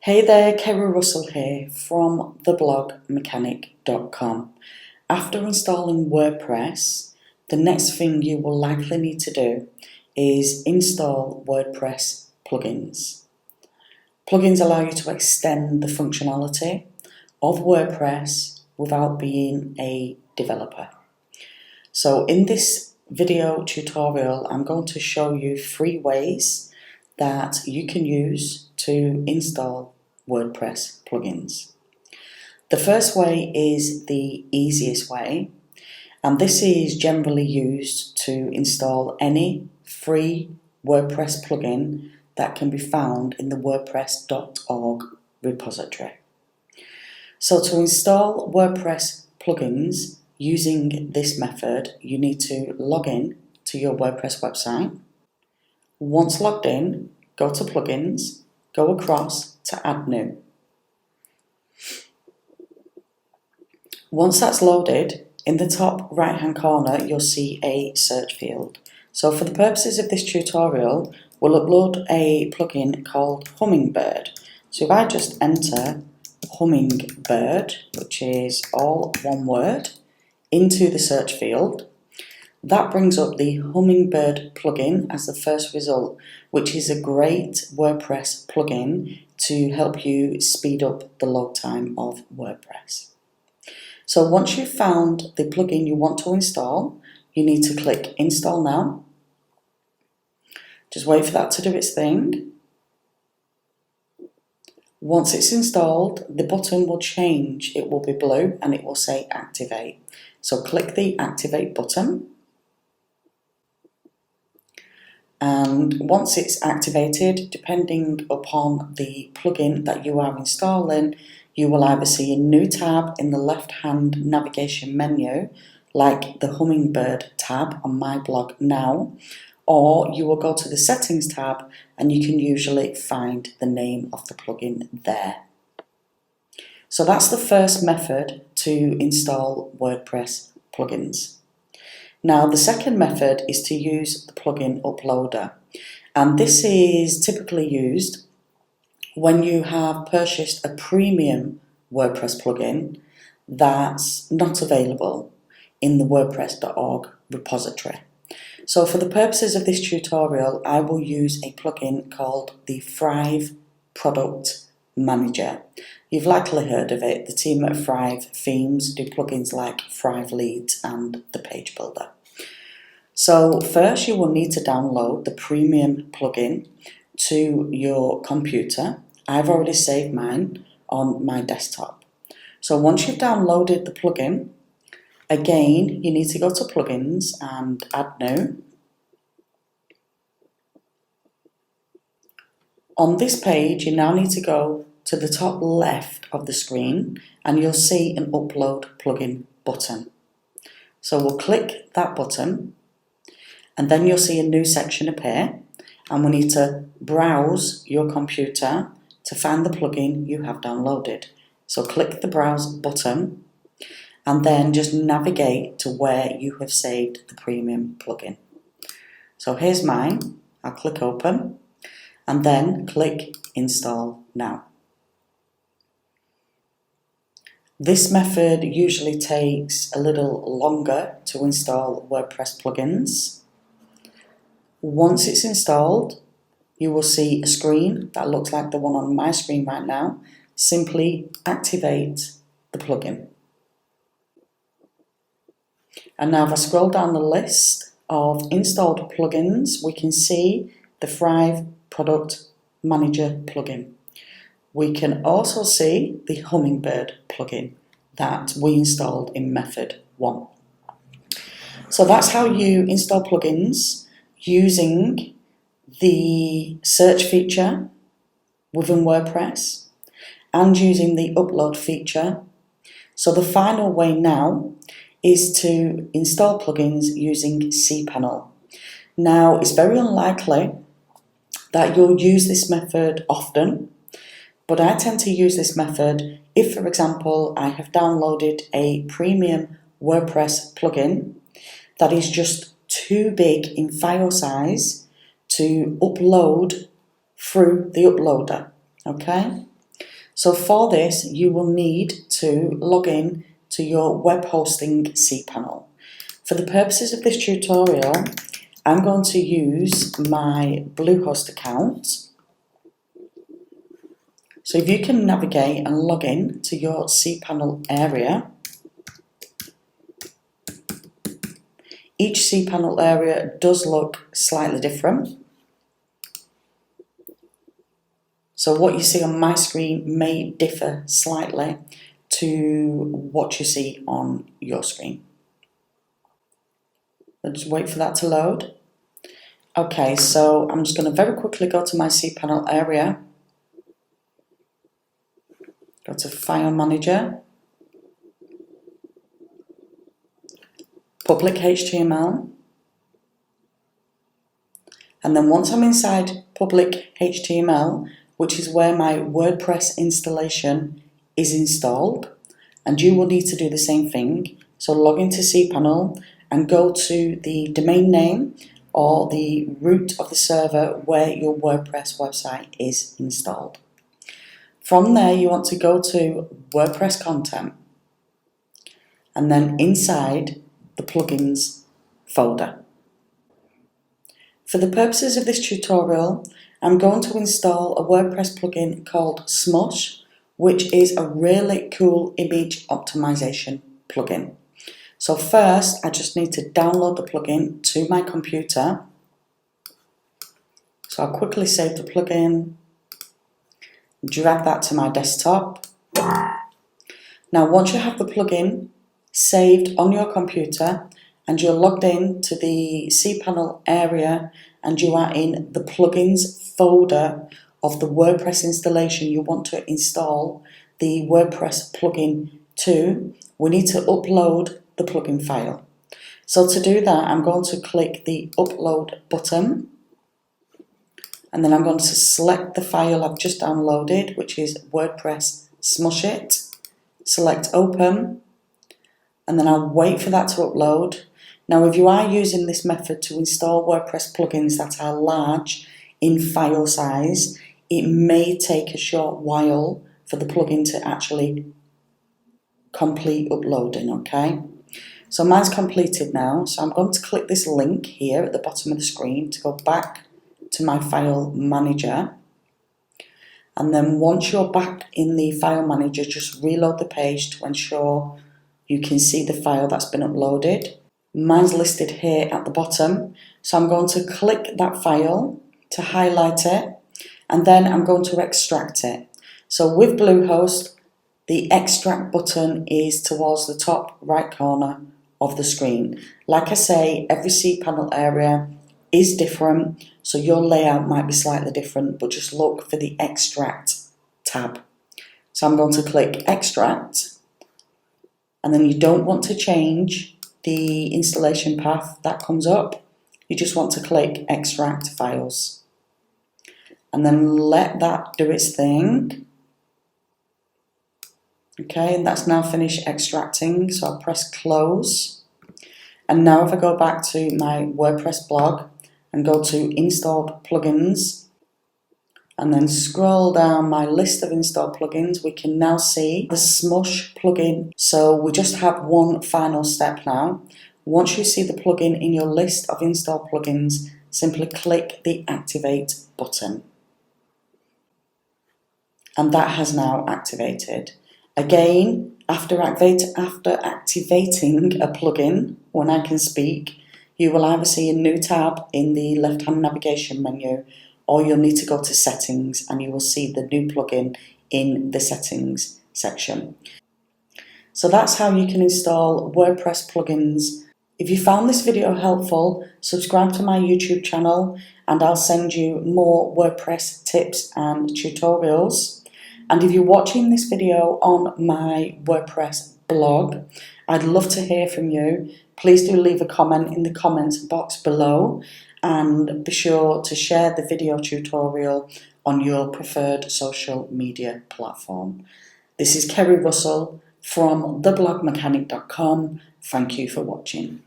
Hey there, Kerry Russell here from the blog mechanic.com. After installing WordPress, the next thing you will likely need to do is install WordPress plugins. Plugins allow you to extend the functionality of WordPress without being a developer. So in this video tutorial, I'm going to show you 3 ways that you can use to install WordPress plugins. The first way is the easiest way, and this is generally used to install any free WordPress plugin that can be found in the WordPress.org repository. So to install WordPress plugins using this method, you need to log in to your WordPress website. Once logged in, go to plugins, go across to add new. Once that's loaded, in the top right hand corner you'll see a search field. So for the purposes of this tutorial, we'll upload a plugin called Hummingbird. So if I just enter Hummingbird, which is all one word, into the search field, that brings up the Hummingbird plugin as the first result, which is a great WordPress plugin to help you speed up the load time of WordPress. So once you've found the plugin you want to install, you need to click Install Now. Just wait for that to do its thing. Once it's installed, the button will change. It will be blue and it will say Activate. So click the Activate button. And once it's activated, depending upon the plugin that you are installing, you will either see a new tab in the left-hand navigation menu, like the Hummingbird tab on my blog now, or you will go to the Settings tab and you can usually find the name of the plugin there. So that's the first method to install WordPress plugins. Now the second method is to use the plugin uploader, and this is typically used when you have purchased a premium WordPress plugin that's not available in the WordPress.org repository. So for the purposes of this tutorial, I will use a plugin called the Thrive Product Manager. You've likely heard of it. The team at Thrive Themes do plugins like Thrive Leads and the Page Builder. So first you will need to download the premium plugin to your computer. I've already saved mine on my desktop. So once you've downloaded the plugin, again you need to go to Plugins and Add New. On this page you now need to go to the top left of the screen and you'll see an Upload Plugin button. So we'll click that button and then you'll see a new section appear, and we need to browse your computer to find the plugin you have downloaded. So click the Browse button and then just navigate to where you have saved the premium plugin. So here's mine. I'll click Open and then click Install Now. This method usually takes a little longer to install WordPress plugins. Once it's installed, you will see a screen that looks like the one on my screen right now. Simply activate the plugin. And now if I scroll down the list of installed plugins, we can see the Thrive Product Manager plugin. We can also see the Hummingbird plugin that we installed in method 1. So that's how you install plugins using the search feature within WordPress and using the upload feature. So the final way now is to install plugins using Cpanel. Now it's very unlikely that you'll use this method often, but I tend to use this method if, for example, I have downloaded a premium WordPress plugin that is just too big in file size to upload through the uploader. Okay? So for this, you will need to log in to your web hosting cPanel. For the purposes of this tutorial, I'm going to use my Bluehost account. So if you can navigate and log in to your cPanel area, each cPanel area does look slightly different. So what you see on my screen may differ slightly to what you see on your screen. I'll just wait for that to load. Okay, so I'm just going to very quickly go to my cPanel area. Go to File Manager, Public HTML, and then once I'm inside Public HTML, which is where my WordPress installation is installed, and you will need to do the same thing. So log into cPanel and go to the domain name or the root of the server where your WordPress website is installed. From there, you want to go to WordPress content and then inside the plugins folder. For the purposes of this tutorial, I'm going to install a WordPress plugin called Smush, which is a really cool image optimization plugin. So first, I just need to download the plugin to my computer. So I'll quickly save the plugin, drag that to my desktop. Now once you have the plugin saved on your computer and you're logged in to the cPanel area and you are in the plugins folder of the WordPress installation you want to install the WordPress plugin to, we need to upload the plugin file. So to do that, I'm going to click the upload button and then I'm going to select the file I've just downloaded, which is WordPress Smush It. Select open and then I'll wait for that to upload. Now if you are using this method to install WordPress plugins that are large in file size, it may take a short while for the plugin to actually complete uploading, okay? So mine's completed now, so I'm going to click this link here at the bottom of the screen to go back to my file manager. And then once you're back in the file manager, just reload the page to ensure you can see the file that's been uploaded. Mine's listed here at the bottom, so I'm going to click that file to highlight it, and then I'm going to extract it. So with Bluehost, the extract button is towards the top right corner of the screen. Like I say, every cPanel area is different, so your layout might be slightly different, but just look for the extract tab. So I'm going to click extract, and then you don't want to change the installation path that comes up. You just want to click extract files and then let that do its thing. Okay, and that's now finished extracting, so I'll press close. And now if I go back to my WordPress blog and go to installed plugins and then scroll down my list of installed plugins, we can now see the Smush plugin. So we just have one final step now. Once you see the plugin in your list of installed plugins, simply click the activate button. And that has now activated. Again, after activating a plugin, when I can speak, you will either see a new tab in the left-hand navigation menu, or you'll need to go to settings and you will see the new plugin in the settings section. So that's how you can install WordPress plugins. If you found this video helpful, subscribe to my YouTube channel and I'll send you more WordPress tips and tutorials. And if you're watching this video on my WordPress blog, I'd love to hear from you. Please do leave a comment in the comments box below and be sure to share the video tutorial on your preferred social media platform. This is Kerry Russell from theblogmechanic.com. Thank you for watching.